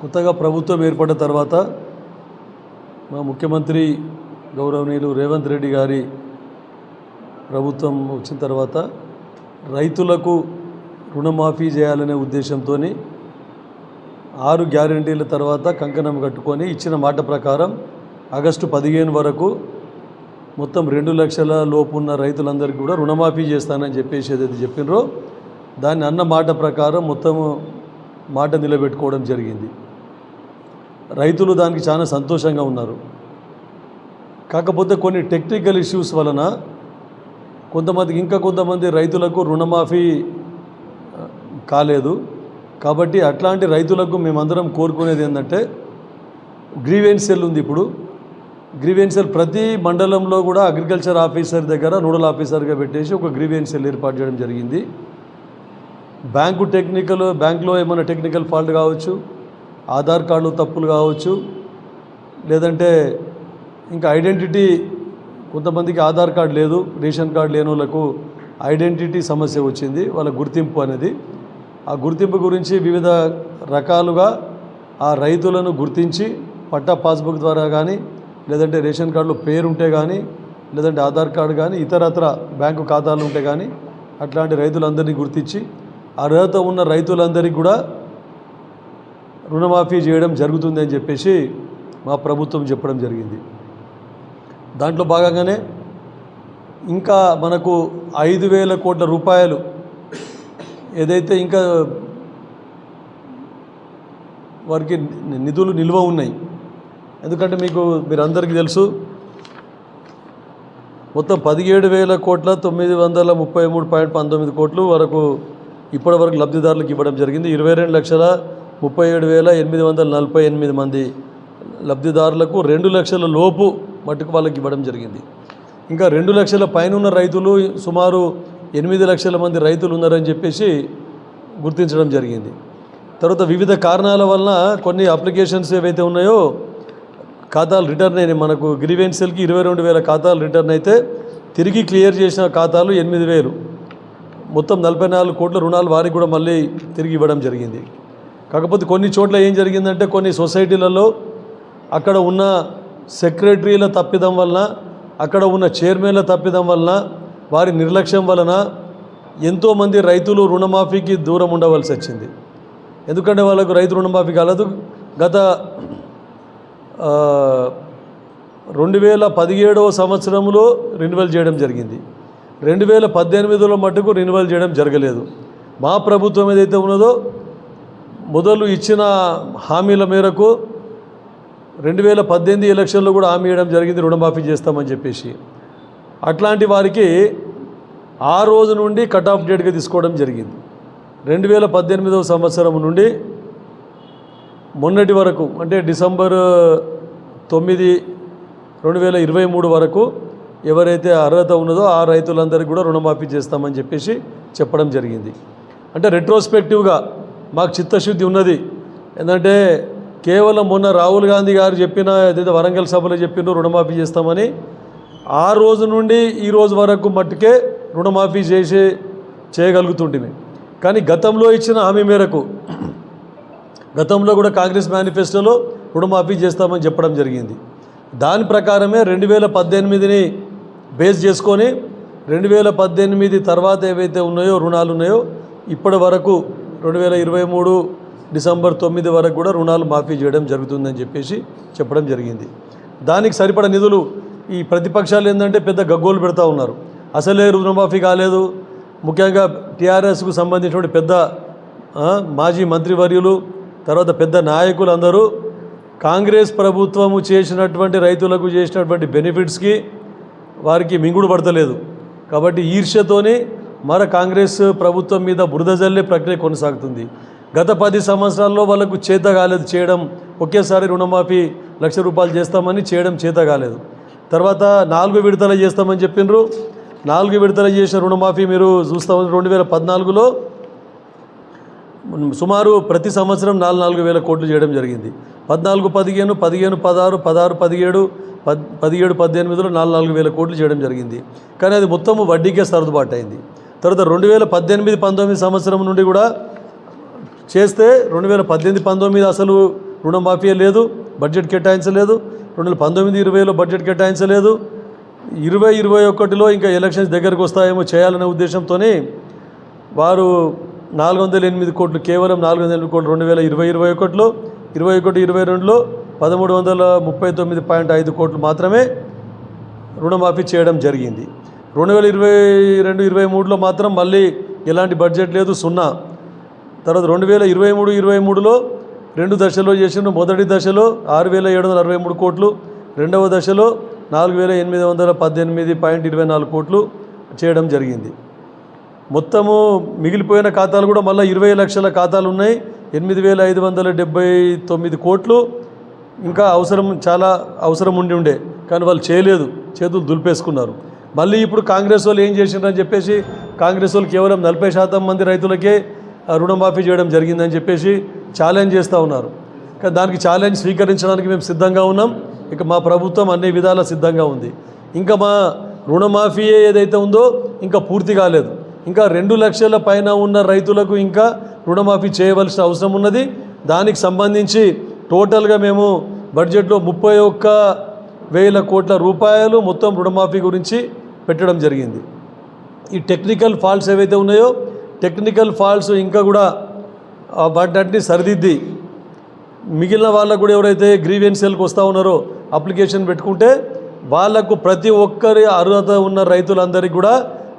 కొత్తగా ప్రభుత్వం ఏర్పడిన తర్వాత మా ముఖ్యమంత్రి గౌరవనీయులు రేవంత్ రెడ్డి గారి ప్రభుత్వం వచ్చిన తర్వాత రైతులకు రుణమాఫీ చేయాలనే ఉద్దేశంతో 6 గ్యారెంటీల తర్వాత కంకణం కట్టుకొని ఇచ్చిన మాట ప్రకారం ఆగస్టు 15 వరకు మొత్తం 2 లక్షల లోపు ఉన్న రైతులందరికీ కూడా రుణమాఫీ చేస్తానని చెప్పేసి ఏదైతే చెప్పినరో దాన్ని అన్న మాట ప్రకారం మొత్తము మాట నిలబెట్టుకోవడం జరిగింది. రైతులు దానికి చాలా సంతోషంగా ఉన్నారు. కాకపోతే కొన్ని టెక్నికల్ ఇష్యూస్ వలన కొంతమంది రైతులకు రుణమాఫీ కాలేదు. కాబట్టి అట్లాంటి రైతులకు మేమందరం కోరుకునేది ఏంటంటే గ్రీవెన్స్ సెల్ ఉంది. ఇప్పుడు గ్రీవెన్స్ సెల్ ప్రతి మండలంలో కూడా అగ్రికల్చర్ ఆఫీసర్ దగ్గర నోడల్ ఆఫీసర్గా పెట్టేసి ఒక గ్రీవెన్స్ సెల్ ఏర్పాటు చేయడం జరిగింది. బ్యాంకులో ఏమైనా టెక్నికల్ ఫాల్ట్ కావచ్చు, ఆధార్ కార్డులు తప్పులు కావచ్చు, లేదంటే ఇంకా ఐడెంటిటీ, కొంతమందికి ఆధార్ కార్డు లేదు, రేషన్ కార్డు లేని వాళ్ళకు ఐడెంటిటీ సమస్య వచ్చింది, వాళ్ళ గుర్తింపు అనేది. ఆ గుర్తింపు గురించి వివిధ రకాలుగా ఆ రైతులను గుర్తించి పట్టా పాస్బుక్ ద్వారా కానీ, లేదంటే రేషన్ కార్డులో పేరు ఉంటే కానీ, లేదంటే ఆధార్ కార్డు కానీ, ఇతరత్ర బ్యాంకు ఖాతాలు ఉంటే కానీ అట్లాంటి రైతులందరినీ గుర్తించి అర్హత ఉన్న రైతులందరికీ కూడా రుణమాఫీ చేయడం జరుగుతుంది అని చెప్పేసి మా ప్రభుత్వం చెప్పడం జరిగింది. దాంట్లో భాగంగానే ఇంకా మనకు 5,000 కోట్ల రూపాయలు ఏదైతే ఇంకా వారికి నిధులు నిల్వ ఉన్నాయి. ఎందుకంటే మీరందరికీ తెలుసు, మొత్తం 17,933.19 కోట్లు వరకు ఇప్పటి వరకు లబ్ధిదారులకు ఇవ్వడం జరిగింది. 22,37,848 మంది లబ్ధిదారులకు 2 లక్షల లోపు మట్టుకు వాళ్ళకి ఇవ్వడం జరిగింది. ఇంకా 2 లక్షల పైన ఉన్న రైతులు సుమారు 8 లక్షల మంది రైతులు ఉన్నారని చెప్పేసి గుర్తించడం జరిగింది. తర్వాత వివిధ కారణాల వలన కొన్ని అప్లికేషన్స్ ఏవైతే ఉన్నాయో ఖాతాలు రిటర్న్ అయినాయి. మనకు గ్రీవెన్స్ సెల్కి 22,000 ఖాతాలు రిటర్న్ అయితే తిరిగి క్లియర్ చేసిన ఖాతాలు 8,000, మొత్తం 44 కోట్ల రుణాలు వారికి కూడా మళ్ళీ తిరిగి ఇవ్వడం జరిగింది. కాకపోతే కొన్ని చోట్ల ఏం జరిగిందంటే కొన్ని సొసైటీలలో అక్కడ ఉన్న సెక్రటరీల తప్పిదం వలన, అక్కడ ఉన్న చైర్మన్ల తప్పిదం వలన, వారి నిర్లక్ష్యం వలన ఎంతోమంది రైతులు రుణమాఫీకి దూరం ఉండవలసి వచ్చింది. ఎందుకంటే వాళ్ళకు రైతు రుణమాఫీ కాలేదు. గత 2017వ సంవత్సరంలో రెన్యువల్ చేయడం జరిగింది. 2018లో మట్టుకు రెన్యువల్ చేయడం జరగలేదు. మా ప్రభుత్వం ఏదైతే ఉన్నదో మొదలు ఇచ్చిన హామీల మేరకు 2018 ఎలక్షన్లో కూడా హామీ ఇవ్వడం జరిగింది, రుణమాఫీ చేస్తామని చెప్పేసి. అట్లాంటి వారికి ఆ రోజు నుండి కట్ ఆఫ్ డేట్గా తీసుకోవడం జరిగింది. 2018వ సంవత్సరం నుండి మొన్నటి వరకు, అంటే డిసెంబర్ 9, 2023 వరకు ఎవరైతే అర్హత ఉన్నదో ఆ రైతులందరికీ కూడా రుణమాఫీ చేస్తామని చెప్పేసి చెప్పడం జరిగింది. అంటే రెట్రోస్పెక్టివ్గా మాకు చిత్తశుద్ధి ఉన్నది. ఏంటంటే కేవలం మొన్న రాహుల్ గాంధీ గారు చెప్పిన ఏదైతే వరంగల్ సభలో చెప్పినో రుణమాఫీ చేస్తామని, ఆ రోజు నుండి ఈ రోజు వరకు మట్టుకే రుణమాఫీ చేయగలుగుతుంటుంది. కానీ గతంలో ఇచ్చిన హామీ మేరకు గతంలో కూడా కాంగ్రెస్ మేనిఫెస్టోలో రుణమాఫీ చేస్తామని చెప్పడం జరిగింది. దాని ప్రకారమే 2018ని బేస్ చేసుకొని 2018 తర్వాత ఏవైతే ఉన్నాయో రుణాలు ఉన్నాయో ఇప్పటి వరకు 2023 డిసెంబర్ 9 వరకు కూడా రుణాలు మాఫీ చేయడం జరుగుతుందని చెప్పేసి చెప్పడం జరిగింది. దానికి సరిపడ నిధులు ఈ ప్రతిపక్షాలు ఏంటంటే పెద్ద గగ్గోలు పెడతా ఉన్నారు. అసలే రుణమాఫీ కాలేదు. ముఖ్యంగా టీఆర్ఎస్కు సంబంధించినటువంటి పెద్ద మాజీ మంత్రివర్యులు, తర్వాత పెద్ద నాయకులు అందరూ కాంగ్రెస్ ప్రభుత్వము చేసినటువంటి రైతులకు చేసినటువంటి బెనిఫిట్స్కి వారికి మింగుడు పడతలేదు. కాబట్టి ఈర్ష్యతోని కాంగ్రెస్ ప్రభుత్వం మీద బురద జల్లే ప్రక్రియ కొనసాగుతుంది. గత 10 సంవత్సరాల్లో వాళ్ళకు చేత కాలేదు చేయడం. ఒకేసారి రుణమాఫీ 1,00,000 రూపాయలు చేస్తామని చేయడం చేత కాలేదు. తర్వాత 4 విడతలు చేస్తామని చెప్పినారు. 4 విడతలు చేసిన రుణమాఫీ మీరు చూస్తామని 2014లో సుమారు ప్రతి సంవత్సరం 4,000 కోట్లు చేయడం జరిగింది. 14, 15, 16, 17, 18లో 4,000 కోట్లు చేయడం జరిగింది. కానీ అది మొత్తము వడ్డీకే సర్దుబాటు అయింది. తర్వాత 2018-19 సంవత్సరం నుండి కూడా చేస్తే 2018-19 అసలు రుణమాఫీ లేదు, బడ్జెట్ కేటాయించలేదు. 2019-20లో బడ్జెట్ కేటాయించలేదు. 2021లో ఇంకా ఎలక్షన్స్ దగ్గరకు వస్తాయేమో చేయాలనే ఉద్దేశంతోనే వారు 408 కోట్లు, కేవలం 408 కోట్లు 2020-21లో, 21-22లో 1339.5 కోట్లు మాత్రమే రుణమాఫీ చేయడం జరిగింది. 2022-23లో మాత్రం మళ్ళీ ఎలాంటి బడ్జెట్ లేదు, సున్నా. తర్వాత 2023-23లో 2 దశలో చేసిన. మొదటి దశలో 6,763 కోట్లు, రెండవ దశలో 4,818.24 కోట్లు చేయడం జరిగింది. మొత్తము మిగిలిపోయిన ఖాతాలు కూడా మళ్ళీ 20 లక్షల ఖాతాలు ఉన్నాయి. 8,579 కోట్లు ఇంకా చాలా అవసరం ఉండే కానీ వాళ్ళు చేయలేదు, చేతులు దులిపేసుకున్నారు. మళ్ళీ ఇప్పుడు కాంగ్రెస్ వాళ్ళు ఏం చేసిండ్రని చెప్పేసి కాంగ్రెస్ వాళ్ళు కేవలం 40% మంది రైతులకే రుణమాఫీ చేయడం జరిగిందని చెప్పేసి ఛాలెంజ్ చేస్తూ ఉన్నారు. కానీ దానికి ఛాలెంజ్ స్వీకరించడానికి మేము సిద్ధంగా ఉన్నాం. ఇక మా ప్రభుత్వం అన్ని విధాలా సిద్ధంగా ఉంది. ఇంకా మా రుణమాఫీ ఏదైతే ఉందో ఇంకా పూర్తి కాలేదు. ఇంకా 2 లక్షల పైన ఉన్న రైతులకు ఇంకా రుణమాఫీ చేయవలసిన అవసరం ఉన్నది. దానికి సంబంధించి టోటల్గా మేము బడ్జెట్లో 31,000 కోట్ల రూపాయలు మొత్తం రుణమాఫీ గురించి పెట్టడం జరిగింది. ఈ టెక్నికల్ ఫాల్ట్స్ ఏవైతే ఉన్నాయో టెక్నికల్ ఫాల్ట్స్ ఇంకా కూడా వాటిని సరిదిద్ది మిగిలిన వాళ్ళకు కూడా ఎవరైతే గ్రీవెన్సీలకు వస్తూ ఉన్నారో అప్లికేషన్ పెట్టుకుంటే వాళ్లకు ప్రతి ఒక్కరి అర్హత ఉన్న రైతులందరికీ కూడా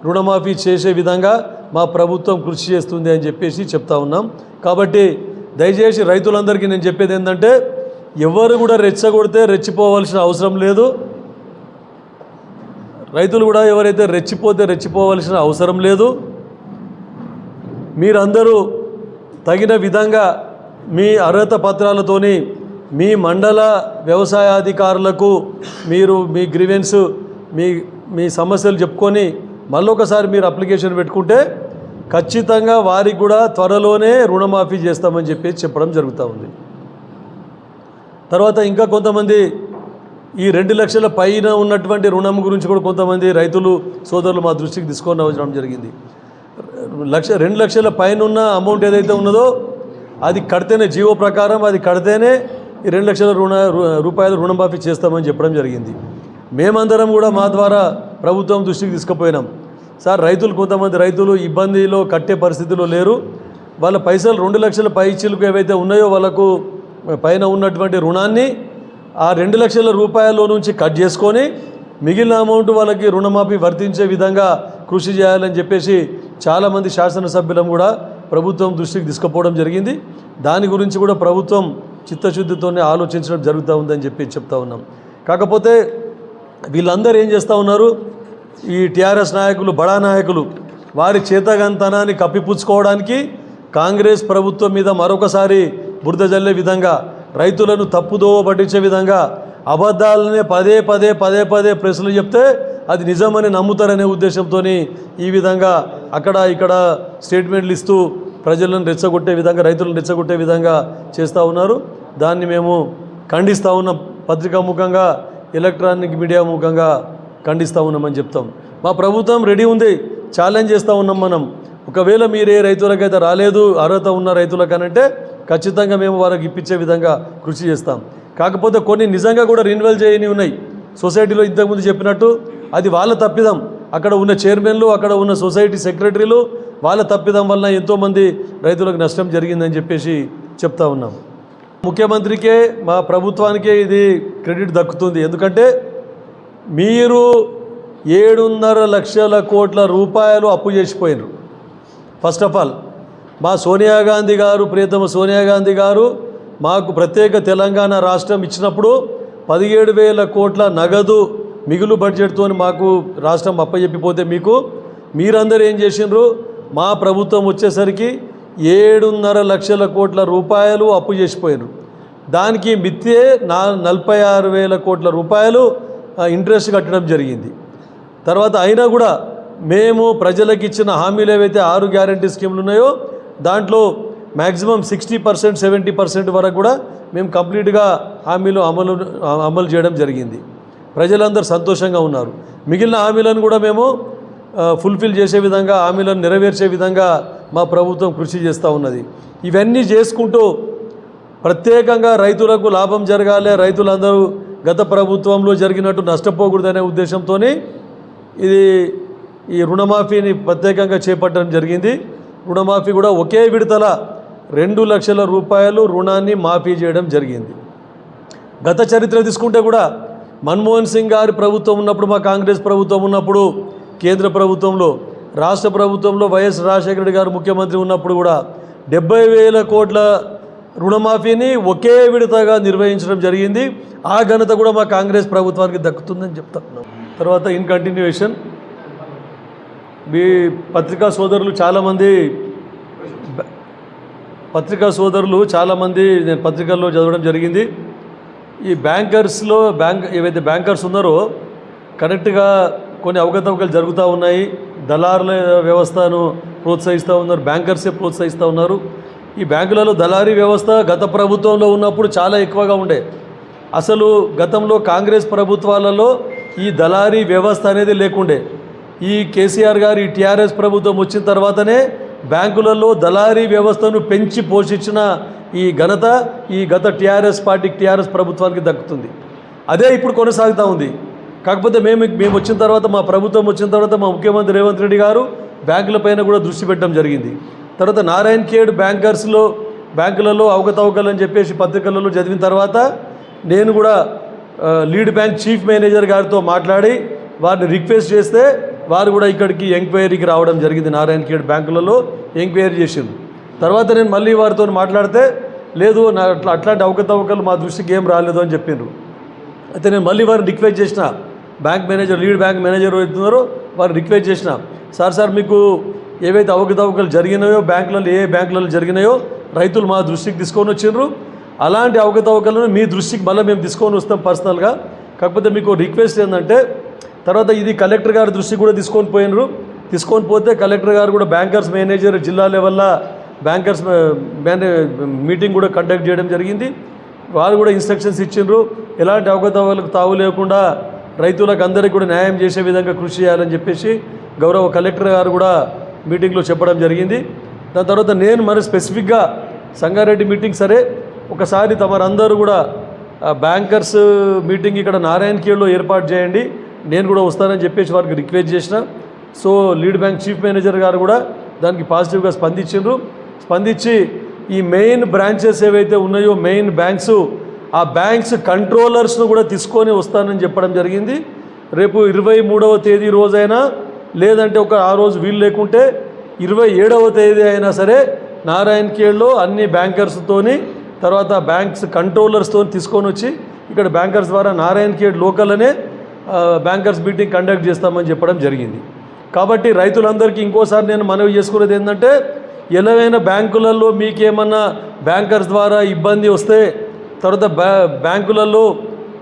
రుణమాఫీ చేసే విధంగా మా ప్రభుత్వం కృషి చేస్తుంది అని చెప్పేసి చెప్తా ఉన్నాం. కాబట్టి దయచేసి రైతులందరికీ నేను చెప్పేది ఏంటంటే ఎవరు కూడా రెచ్చగొడితే రెచ్చిపోవాల్సిన అవసరం లేదు. రైతులు కూడా ఎవరైతే రెచ్చిపోవాల్సిన అవసరం లేదు. మీరందరూ తగిన విధంగా మీ అర్హత పత్రాలతోని మీ మండల వ్యవసాయ అధికారులకు మీరు మీ గ్రీవెన్స్ మీ సమస్యలు చెప్పుకొని మళ్ళొకసారి మీరు అప్లికేషన్ పెట్టుకుంటే ఖచ్చితంగా వారికి కూడా త్వరలోనే రుణమాఫీ చేస్తామని చెప్పేసి చెప్పడం జరుగుతూ ఉంది. తర్వాత ఇంకా కొంతమంది ఈ 2 లక్షల పైన ఉన్నటువంటి రుణం గురించి కూడా కొంతమంది రైతులు సోదరులు మా దృష్టికి తీసుకొని రావడం జరిగింది. 2 లక్షల పైన ఉన్న అమౌంట్ ఏదైతే ఉన్నదో అది కడితేనే, జీవో ప్రకారం అది కడితేనే ఈ 2 లక్షల రూపాయలు రుణమాఫీ చేస్తామని చెప్పడం జరిగింది. మేమందరం కూడా మా ద్వారా ప్రభుత్వం దృష్టికి తీసుకుపోయినాం. సార్, కొంతమంది రైతులు ఇబ్బందిలో కట్టే పరిస్థితిలో లేరు. వాళ్ళ పైసలు 2 లక్షల పైచీలకు ఏవైతే ఉన్నాయో వాళ్ళకు పైన ఉన్నటువంటి రుణాన్ని ఆ 2 లక్షల రూపాయల నుంచి కట్ చేసుకొని మిగిలిన అమౌంట్ వాళ్ళకి రుణమాఫీ వర్తించే విధంగా కృషి చేయాలని చెప్పేసి చాలామంది శాసనసభ్యులం కూడా ప్రభుత్వం దృష్టికి తీసుకుపోవడం జరిగింది. దాని గురించి కూడా ప్రభుత్వం చిత్తశుద్ధితోనే ఆలోచించడం జరుగుతూ ఉందని చెప్పి చెప్తా ఉన్నాం. కాకపోతే వీళ్ళందరూ ఏం చేస్తూ ఉన్నారు, ఈ టీఆర్ఎస్ నాయకులు, బడా నాయకులు వారి చేతగంతనాన్ని కప్పిపుచ్చుకోవడానికి కాంగ్రెస్ ప్రభుత్వం మీద మరొకసారి బురద జల్లే విధంగా, రైతులను తప్పుదోవ పట్టించే విధంగా అబద్ధాలనే పదే ప్రశ్నలు చెప్తే అది నిజమని నమ్ముతారనే ఉద్దేశంతో ఈ విధంగా అక్కడ ఇక్కడ స్టేట్మెంట్లు ఇస్తూ ప్రజలను రెచ్చగొట్టే విధంగా, రైతులను రెచ్చగొట్టే విధంగా చేస్తూ ఉన్నారు. దాన్ని మేము ఖండిస్తూ ఉన్నాం. పత్రికా ముఖంగా, ఎలక్ట్రానిక్ మీడియా ముఖంగా ఖండిస్తూ ఉన్నామని చెప్తాం. మా ప్రభుత్వం రెడీ ఉంది, ఛాలెంజ్ చేస్తూ ఉన్నాం మనం. ఒకవేళ మీరు ఏ రైతులకైతే రాలేదు, అర్హత ఉన్న రైతులకనంటే ఖచ్చితంగా మేము వారికి ఇప్పించే విధంగా కృషి చేస్తాం. కాకపోతే కొన్ని నిజంగా కూడా రిన్యూవల్ చేయని ఉన్నాయి. సొసైటీలో ఇంతకుముందు చెప్పినట్టు అది వాళ్ళ తప్పిదం. అక్కడ ఉన్న చైర్మన్లు, అక్కడ ఉన్న సొసైటీ సెక్రటరీలు వాళ్ళ తప్పిదం వలన ఎంతోమంది రైతులకు నష్టం జరిగిందని చెప్పేసి చెప్తా ఉన్నాం. ముఖ్యమంత్రికే, మా ప్రభుత్వానికే ఇది క్రెడిట్ దక్కుతుంది. ఎందుకంటే మీరు 7.5 లక్షల కోట్ల రూపాయలు అప్పు చేసిపోయినారు. ఫస్ట్ ఆఫ్ ఆల్ మా సోనియా గాంధీ గారు, ప్రియతమ సోనియా గాంధీ గారు మాకు ప్రత్యేక తెలంగాణ రాష్ట్రం ఇచ్చినప్పుడు 17,000 కోట్ల నగదు మిగులు బడ్జెట్తో మాకు రాష్ట్రం అప్పచెప్పిపోతే మీరందరూ ఏం చేసినారు, మా ప్రభుత్వం వచ్చేసరికి 7.5 లక్షల కోట్ల రూపాయలు అప్పు చేసిపోయారు. దానికి మిత్తే 46,000 కోట్ల రూపాయలు ఇంట్రెస్ట్ కట్టడం జరిగింది. తర్వాత అయినా కూడా మేము ప్రజలకు ఇచ్చిన హామీలు ఏవైతే 6 గ్యారంటీ స్కీములు ఉన్నాయో దాంట్లో మ్యాక్సిమం 60%, 70% వరకు కూడా మేము కంప్లీట్గా హామీలు అమలు చేయడం జరిగింది. ప్రజలందరూ సంతోషంగా ఉన్నారు. మిగిలిన హామీలను కూడా మేము ఫుల్ఫిల్ చేసే విధంగా, హామీలను నెరవేర్చే విధంగా మా ప్రభుత్వం కృషి చేస్తూ ఉన్నది. ఇవన్నీ చేసుకుంటూ ప్రత్యేకంగా రైతులకు లాభం జరగాలి, రైతులందరూ గత ప్రభుత్వంలో జరిగినట్టు నష్టపోకూడదనే ఉద్దేశంతో ఇది ఈ రుణమాఫీని ప్రత్యేకంగా చేపట్టడం జరిగింది. రుణమాఫీ కూడా ఒకే విడతల 2 లక్షల రూపాయలు రుణాన్ని మాఫీ చేయడం జరిగింది. గత చరిత్ర తీసుకుంటే కూడా మన్మోహన్ సింగ్ గారి ప్రభుత్వం ఉన్నప్పుడు, మా కాంగ్రెస్ ప్రభుత్వం ఉన్నప్పుడు, కేంద్ర ప్రభుత్వంలో, రాష్ట్ర ప్రభుత్వంలో వైఎస్ రాజశేఖర రెడ్డి గారు ముఖ్యమంత్రి ఉన్నప్పుడు కూడా 70,000 కోట్ల రుణమాఫీని ఒకే విడతగా నిర్వహించడం జరిగింది. ఆ ఘనత కూడా మా కాంగ్రెస్ ప్రభుత్వానికి దక్కుతుందని చెప్తున్నాం. తర్వాత ఇన్ కంటిన్యూయేషన్ మీ పత్రికా సోదరులు చాలామంది నేను పత్రికల్లో చదవడం జరిగింది. ఈ ఏవైతే బ్యాంకర్స్ ఉన్నారో కరెక్ట్గా కొన్ని అవకతవకలు జరుగుతూ ఉన్నాయి. దళారుల వ్యవస్థను ప్రోత్సహిస్తూ ఉన్నారు, బ్యాంకర్సే ప్రోత్సహిస్తూ ఉన్నారు. ఈ బ్యాంకులలో దళారీ వ్యవస్థ గత ప్రభుత్వంలో ఉన్నప్పుడు చాలా ఎక్కువగా ఉండే. అసలు గతంలో కాంగ్రెస్ ప్రభుత్వాలలో ఈ దళారీ వ్యవస్థ అనేది లేకుండే. ఈ కేసీఆర్ గారు ఈ టీఆర్ఎస్ ప్రభుత్వం వచ్చిన తర్వాతనే బ్యాంకులలో దళారీ వ్యవస్థను పెంచి పోషించిన ఈ ఘనత ఈ గత టీఆర్ఎస్ ప్రభుత్వానికి దక్కుతుంది. అదే ఇప్పుడు కొనసాగుతూ ఉంది. కాకపోతే మేము వచ్చిన తర్వాత, మా ప్రభుత్వం వచ్చిన తర్వాత మా ముఖ్యమంత్రి రేవంత్ రెడ్డి గారు బ్యాంకులపైన కూడా దృష్టి పెట్టడం జరిగింది. తర్వాత నారాయణ ఖేడ్ బ్యాంకులలో అవకతవకలు అని చెప్పేసి పత్రికలలో చదివిన తర్వాత నేను కూడా లీడ్ బ్యాంక్ చీఫ్ మేనేజర్ గారితో మాట్లాడి వారిని రిక్వెస్ట్ చేస్తే వారు కూడా ఇక్కడికి ఎంక్వైరీకి రావడం జరిగింది. నారాయణ ఖేడ్ బ్యాంకులలో ఎంక్వైరీ చేసింది. తర్వాత నేను మళ్ళీ వారితో మాట్లాడితే లేదు, అట్లాంటి అవకతవకలు మా దృష్టికి ఏం రాలేదు అని చెప్పిండ్రు. అయితే నేను మళ్ళీ వారిని రిక్వెస్ట్ చేసిన, లీడ్ బ్యాంక్ మేనేజర్ అవుతున్నారో వారు రిక్వెస్ట్ చేసిన, సార్ మీకు ఏవైతే అవకతవకలు జరిగినాయో ఏ బ్యాంకులలో జరిగినాయో రైతులు మా దృష్టికి తీసుకొని వచ్చిండ్రు. అలాంటి అవకతవకలను మీ దృష్టికి మళ్ళీ మేము తీసుకొని వస్తాం పర్సనల్గా. కాకపోతే మీకు రిక్వెస్ట్ ఏంటంటే, తర్వాత ఇది కలెక్టర్ గారి దృష్టికి కూడా తీసుకొని పోతే కలెక్టర్ గారు కూడా బ్యాంకర్స్ మేనేజర్ జిల్లా లెవెల్లో బ్యాంకర్స్ మీటింగ్ కూడా కండక్ట్ చేయడం జరిగింది. వారు కూడా ఇన్స్ట్రక్షన్స్ ఇచ్చిండ్రు, ఎలాంటి అవకతవకలకు తావు లేకుండా రైతులకు అందరికీ కూడా న్యాయం చేసే విధంగా కృషి చేయాలని చెప్పేసి గౌరవ కలెక్టర్ గారు కూడా మీటింగ్లో చెప్పడం జరిగింది. దాని తర్వాత నేను మరి స్పెసిఫిక్గా సంగారెడ్డి మీటింగ్ సరే ఒకసారి తమరందరూ కూడా బ్యాంకర్స్ మీటింగ్ ఇక్కడ నారాయణ ఖేడ్లో ఏర్పాటు చేయండి, నేను కూడా వస్తానని చెప్పేసి వారికి రిక్వెస్ట్ చేసిన. So lead bank chief manager గారు కూడా దానికి పాజిటివ్గా స్పందించి ఈ మెయిన్ బ్రాంచెస్ ఏవైతే ఉన్నాయో మెయిన్ బ్యాంక్స్, ఆ బ్యాంక్స్ కంట్రోలర్స్ను కూడా తీసుకొని వస్తానని చెప్పడం జరిగింది. రేపు 23వ తేదీ రోజైనా లేదంటే ఆ రోజు వీలు లేకుంటే 27వ తేదీ అయినా సరే నారాయణ ఖేడ్లో అన్ని బ్యాంకర్స్తోని తర్వాత బ్యాంక్స్ కంట్రోలర్స్తో తీసుకొని వచ్చి ఇక్కడ బ్యాంకర్స్ ద్వారా నారాయణ ఖేడ్ లోకల్లోనే బ్యాంకర్స్ మీటింగ్ కండక్ట్ చేస్తామని చెప్పడం జరిగింది. కాబట్టి రైతులందరికీ ఇంకోసారి నేను మనవి చేసుకునేది ఏంటంటే, ఎలాగైనా బ్యాంకులలో మీకేమన్నా బ్యాంకర్స్ ద్వారా ఇబ్బంది వస్తే, తర్వాత బ్యాంకులలో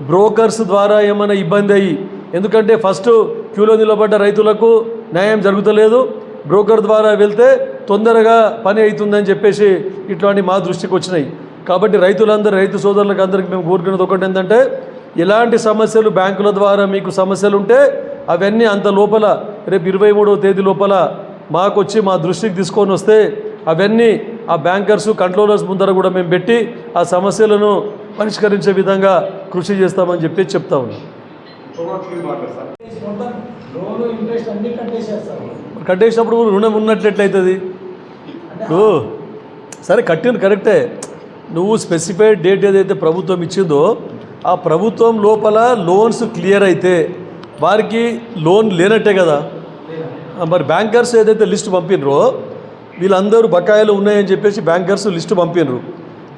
బ్రోకర్స్ ద్వారా ఏమైనా ఇబ్బంది అయ్యి, ఎందుకంటే ఫస్ట్ క్యూలో నిలబడ్డ రైతులకు న్యాయం జరుగుతలేదు, బ్రోకర్ ద్వారా వెళ్తే తొందరగా పని అవుతుందని చెప్పేసి ఇట్లాంటి మా దృష్టికి వచ్చినాయి. కాబట్టి రైతు సోదరులకు అందరికీ మేము కోరుకునేది ఒకటి ఏంటంటే, ఎలాంటి సమస్యలు బ్యాంకుల ద్వారా మీకు సమస్యలు ఉంటే అవన్నీ అంత లోపల రేపు 23వ తేదీ లోపల మాకు వచ్చి మా దృష్టికి తీసుకొని వస్తే అవన్నీ ఆ బ్యాంకర్స్ కంట్రోలర్స్ ముందర కూడా మేము పెట్టి ఆ సమస్యలను పరిష్కరించే విధంగా కృషి చేస్తామని చెప్పి చెప్తా ఉన్నాం. కట్టేసినప్పుడు రుణం ఉన్నట్లయితుంది. ఇప్పుడు సరే కట్టిన కరెక్టే, నువ్వు స్పెసిఫైడ్ డేట్ ఏదైతే ప్రభుత్వం ఇచ్చిందో ఆ ప్రభుత్వం లోపల లోన్స్ క్లియర్ అయితే వారికి లోన్ లేనట్టే కదా. మరి బ్యాంకర్స్ ఏదైతే లిస్ట్ పంపినరో వీళ్ళందరూ బకాయిలు ఉన్నాయని చెప్పేసి బ్యాంకర్స్ లిస్టు పంపినరు.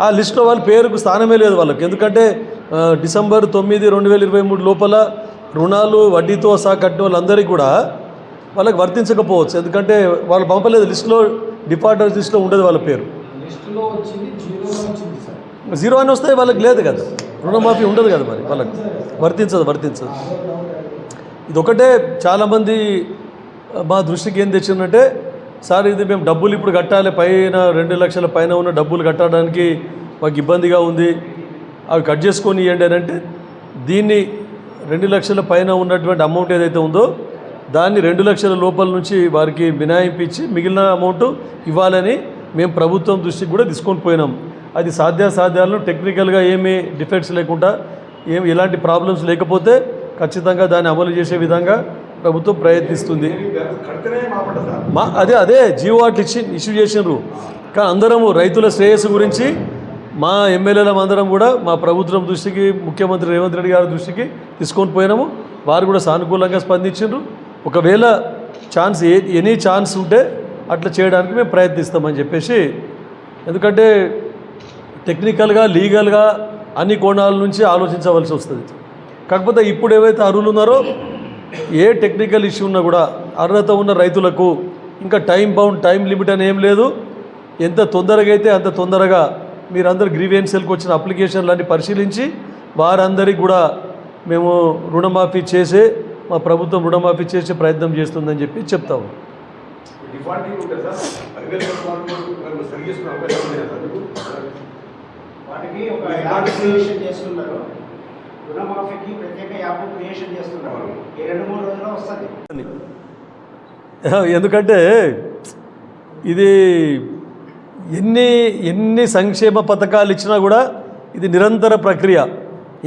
ఆ లిస్టులో వాళ్ళ పేరుకు స్థానమే లేదు వాళ్ళకి. ఎందుకంటే డిసెంబర్ 9, 2023 లోపల రుణాలు వడ్డీతో సహా కట్టిన వాళ్ళందరికీ కూడా వాళ్ళకి వర్తించకపోవచ్చు. ఎందుకంటే వాళ్ళు పంపలేదు లిస్టులో, డిఫాల్టర్స్ లిస్టులో ఉండదు వాళ్ళ పేరు. జీరో అని వస్తే వాళ్ళకి లేదు కదా, రుణమాఫీ ఉండదు కదా, మరి వాళ్ళకి వర్తించదు. ఇదొకటే చాలామంది మా దృష్టికి ఏం తెచ్చిందంటే, సార్ ఇది మేము డబ్బులు ఇప్పుడు కట్టాలి, పైన 2 లక్షల పైన ఉన్న డబ్బులు కట్టడానికి మాకు ఇబ్బందిగా ఉంది, అవి కట్ చేసుకొని ఇవ్వండి అని అంటే, దీన్ని 2 లక్షల పైన ఉన్నటువంటి అమౌంట్ ఏదైతే ఉందో దాన్ని 2 లక్షల లోపల నుంచి వారికి మినహాయింపు ఇచ్చి మిగిలిన అమౌంట్ ఇవ్వాలని మేము ప్రభుత్వం దృష్టికి కూడా తీసుకొని పోయినాం. అది సాధ్యాసాధ్యాలను టెక్నికల్గా ఏమీ డిఫెక్ట్స్ లేకుండా ఎలాంటి ప్రాబ్లమ్స్ లేకపోతే ఖచ్చితంగా దాన్ని అమలు చేసే విధంగా ప్రభుత్వం ప్రయత్నిస్తుంది. అదే జీవో అట్లు ఇష్యూ చేసినారు. కానీ అందరము రైతుల శ్రేయస్సు గురించి మా ఎమ్మెల్యేలం అందరం కూడా మా ప్రభుత్వం దృష్టికి, ముఖ్యమంత్రి రేవంత్ రెడ్డి గారి దృష్టికి తీసుకొని పోయినాము. వారు కూడా సానుకూలంగా స్పందించారు. ఒకవేళ ఛాన్స్ ఎనీ ఛాన్స్ ఉంటే అట్లా చేయడానికి మేము ప్రయత్నిస్తామని చెప్పేసి, ఎందుకంటే టెక్నికల్గా లీగల్గా అన్ని కోణాల నుంచి ఆలోచించవలసి వస్తుంది. కాకపోతే ఇప్పుడు ఏవైతే అర్హులు ఉన్నారో ఏ టెక్నికల్ ఇష్యూ ఉన్నా కూడా అర్హత ఉన్న రైతులకు ఇంకా టైం లిమిట్ అని ఏం లేదు. ఎంత తొందరగా అయితే అంత తొందరగా మీరందరూ గ్రీవెన్సీలకు వచ్చిన అప్లికేషన్లన్నీ పరిశీలించి వారందరికీ కూడా మేము రుణమాఫీ చేసే, మా ప్రభుత్వం రుణమాఫీ చేసే ప్రయత్నం చేస్తుందని చెప్పి చెప్తాము. ఎందుకంటే ఇది ఎన్ని సంక్షేమ పథకాలు ఇచ్చినా కూడా ఇది నిరంతర ప్రక్రియ,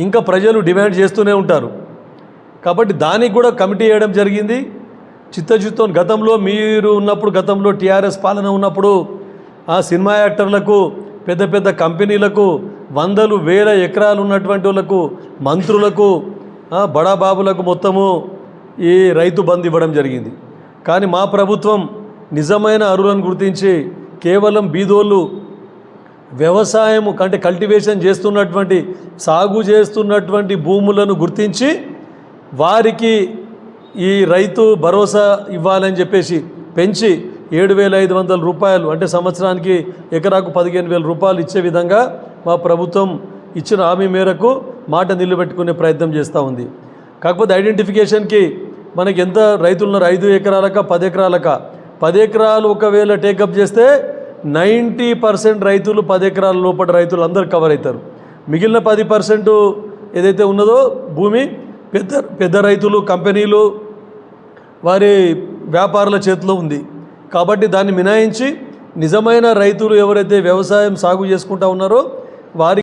ఇంకా ప్రజలు డిమాండ్ చేస్తూనే ఉంటారు. కాబట్టి దానికి కూడా కమిటీ వేయడం జరిగింది. చిత్తశుద్ధితో గతంలో మీరు ఉన్నప్పుడు, గతంలో టీఆర్ఎస్ పాలన ఉన్నప్పుడు ఆ సినిమా యాక్టర్లకు, పెద్ద పెద్ద కంపెనీలకు, వందలు వేల ఎకరాలు ఉన్నటువంటి వాళ్ళకు, మంత్రులకు, బడాబాబులకు మొత్తము ఈ రైతు బంధు ఇవ్వడం జరిగింది. కానీ మా ప్రభుత్వం నిజమైన అర్హులను గుర్తించి కేవలం బీదోళ్ళు వ్యవసాయం కంటే కల్టివేషన్ చేస్తున్నటువంటి, సాగు చేస్తున్నటువంటి భూములను గుర్తించి వారికి ఈ రైతు భరోసా ఇవ్వాలని చెప్పేసి పెంచి 7,500 రూపాయలు, అంటే సంవత్సరానికి ఎకరాకు 15,000 రూపాయలు ఇచ్చే విధంగా మా ప్రభుత్వం ఇచ్చిన హామీ మేరకు మాట నిలబెట్టుకునే ప్రయత్నం చేస్తూ ఉంది. కాకపోతే ఐడెంటిఫికేషన్కి మనకి ఎంత రైతులు ఉన్నారు, 5 ఎకరాలక 10 ఎకరాలక, 10 ఎకరాలు ఒకవేళ టేకప్ చేస్తే 90% రైతులు 10 ఎకరాల లోపల రైతులు అందరూ కవర్ అవుతారు. మిగిలిన 10% ఏదైతే ఉన్నదో భూమి పెద్ద రైతులు, కంపెనీలు, వారి వ్యాపారుల చేతిలో ఉంది. కాబట్టి దాన్ని మినహాయించి నిజమైన రైతులు ఎవరైతే వ్యవసాయం సాగు చేసుకుంటూ ఉన్నారో వారి